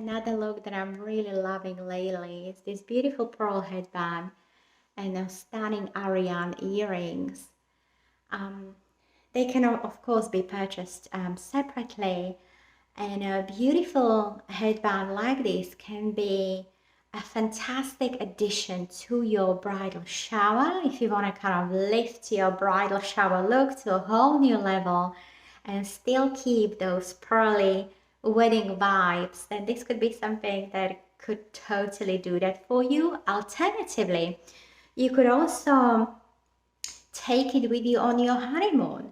another look that I'm really loving lately is this beautiful pearl headband and stunning Ariane earrings. Um, they can of course be purchased separately, and a beautiful headband like this can be a fantastic addition to your bridal shower if you want to kind of lift your bridal shower look to a whole new level and still keep those pearly wedding vibes. Then this could be something that could totally do that for you. Alternatively, you could also take it with you on your honeymoon,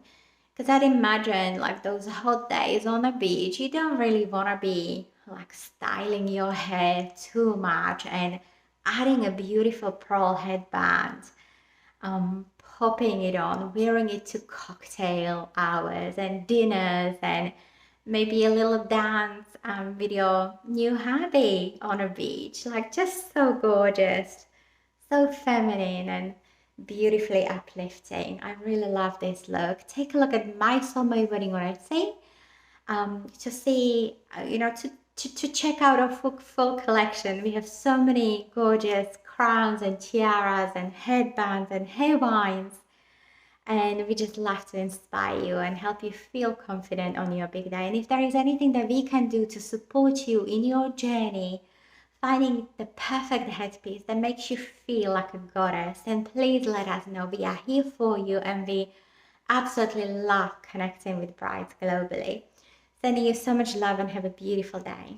because I'd imagine like those hot days on the beach, you don't really want to be like styling your hair too much and adding a beautiful pearl headband, popping it on, wearing it to cocktail hours and dinners, and maybe a little dance with your new hubby on a beach. Like, just so gorgeous, so feminine and beautifully uplifting. I really love this look. Take a look at my summer wedding on Etsy to see, to check out our full collection. We have so many gorgeous crowns and tiaras and headbands and hairbands. And we just love to inspire you and help you feel confident on your big day. And if there is anything that we can do to support you in your journey, finding the perfect headpiece that makes you feel like a goddess, then please let us know. We are here for you, and we absolutely love connecting with brides globally. Sending you so much love and have a beautiful day.